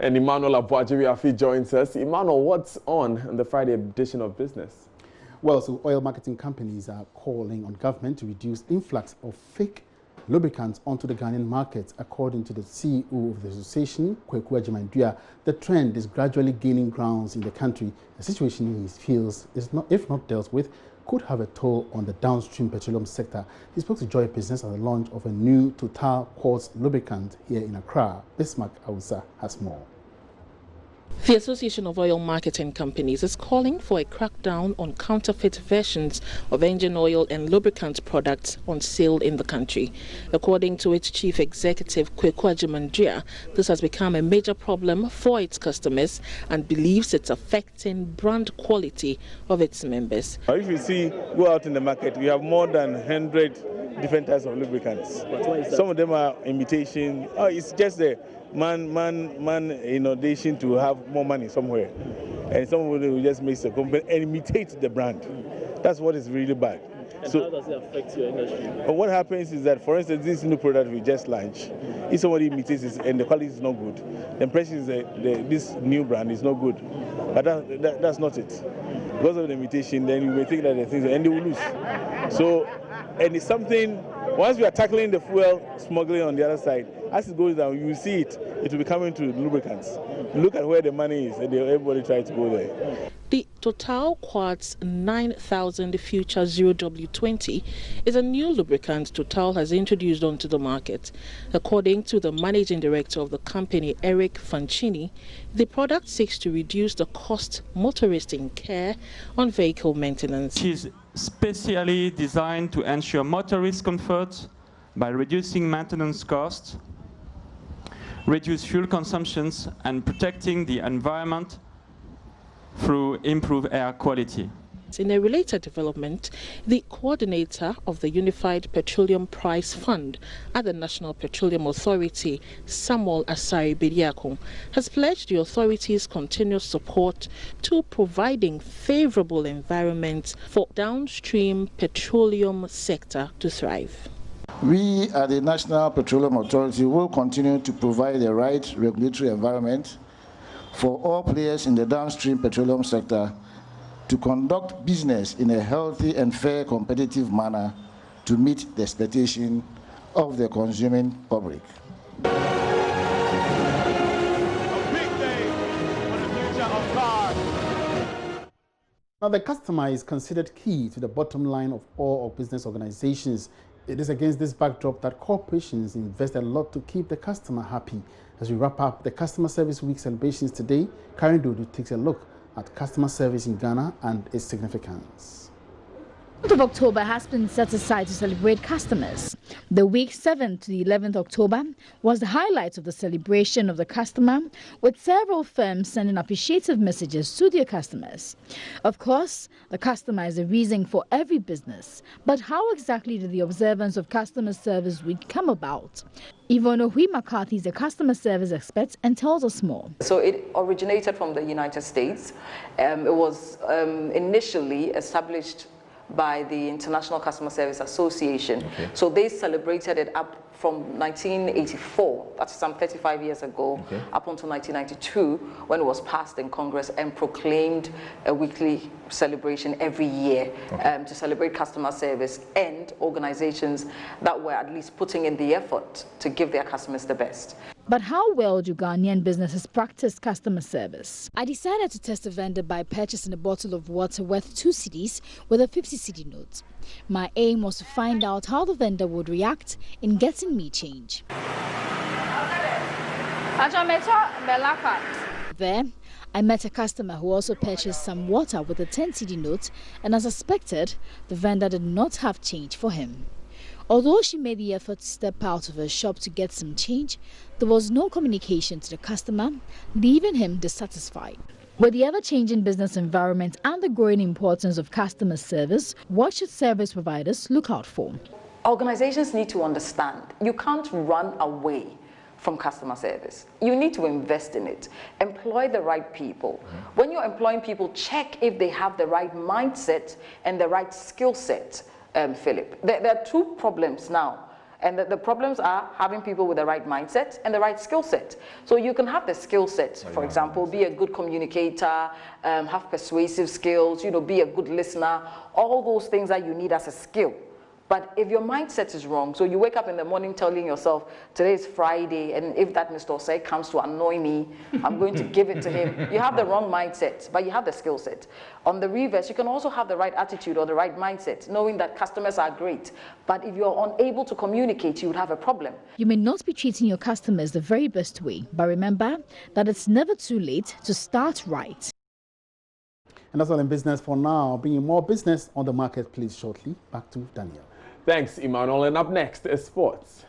And Emmanuel Abuajiri joins us. Emmanuel, what's on the Friday edition of Business? Well, so oil marketing companies are calling on government to reduce influx of fake lubricants onto the Ghanaian market. According to the CEO of the association, Kweku Ajimandua, the trend is gradually gaining grounds in the country. The situation he feels is not, if not dealt with, could have a toll on the downstream petroleum sector. He spoke to Joy Business at the launch of a new Total Quartz lubricant here in Accra. Bismarck Ausa has more. The Association of Oil Marketing Companies is calling for a crackdown on counterfeit versions of engine oil and lubricant products on sale in the country. According to its chief executive, Kweku Ajimandua, this has become a major problem for its customers and believes it's affecting brand quality of its members. If you see, go out in the market, we have more than 100 different types of lubricants. Some of them are imitation. Oh, it's just a innovation to have more money somewhere, and some of them will just make the company and imitate the brand. That's what is really bad. And so, how does it affect your industry? What happens is that, for instance, this new product we just launched, if somebody imitates it and the quality is not good, the impression is that this new brand is not good. But that's not it. Because of the imitation, then you may think that the things, and they will lose. So, and it's something, once we are tackling the fuel smuggling on the other side, as it goes down, you will see it will be coming to lubricants. Look at where the money is, and everybody tries to go there. The Total Quartz 9000 Future 0W20 is a new lubricant Total has introduced onto the market. According to the managing director of the company, Eric Fancini, the product seeks to reduce the cost motorists incur on vehicle maintenance. It is specially designed to ensure motorist comfort by reducing maintenance costs, reduce fuel consumptions, and protecting the environment through improved air quality. In a related development, the coordinator of the Unified Petroleum Price Fund at the National Petroleum Authority, Samuel Asari Bediako, has pledged the authority's continuous support to providing favorable environments for downstream petroleum sector to thrive. We at the National Petroleum Authority will continue to provide the right regulatory environment for all players in the downstream petroleum sector to conduct business in a healthy and fair competitive manner to meet the expectation of the consuming public. A big day for the future of cars. Now, the customer is considered key to the bottom line of all business organizations. It is against this backdrop that corporations invest a lot to keep the customer happy. As we wrap up the Customer Service Week celebrations today, Karen Dodo takes a look at customer service in Ghana and its significance. The month of October has been set aside to celebrate customers. The week 7th to the 11th October was the highlight of the celebration of the customer, with several firms sending appreciative messages to their customers. Of course, the customer is the reason for every business, but how exactly did the observance of Customer Service Week come about? Yvonne Ohui McCarthy is a customer service expert and tells us more. So it originated from the United States. It was initially established by the International Customer Service Association. Okay. So they celebrated it up from 1984, that's some 35 years ago, okay, up until 1992, when it was passed in Congress and proclaimed a weekly celebration every year, okay, to celebrate customer service and organizations that were at least putting in the effort to give their customers the best. But how well do Ghanaian businesses practice customer service? I decided to test a vendor by purchasing a bottle of water worth 2 cedis with a 50 cedi note. My aim was to find out how the vendor would react in getting me change. There, I met a customer who also purchased some water with a 10 cedi note, and as expected, the vendor did not have change for him. Although she made the effort to step out of her shop to get some change, there was no communication to the customer, leaving him dissatisfied. With the ever-changing business environment and the growing importance of customer service, what should service providers look out for? Organizations need to understand you can't run away from customer service. You need to invest in it. Employ the right people. When you're employing people, check if they have the right mindset and the right skill set. Philip, there are two problems now And the problems are having people with the right mindset and the right skill set. So you can have the skill set, for example, be a good communicator, have persuasive skills, be a good listener, all those things that you need as a skill. But if your mindset is wrong, so you wake up in the morning telling yourself, today is Friday, and if that Mr. Osei comes to annoy me, I'm going to give it to him. You have the wrong mindset, but you have the skill set. On the reverse, you can also have the right attitude or the right mindset, knowing that customers are great. But if you're unable to communicate, you would have a problem. You may not be treating your customers the very best way, but remember that it's never too late to start right. And that's all in business for now. Bringing more business on the marketplace shortly. Back to Daniel. Thanks, Emmanuel. And up next is sports.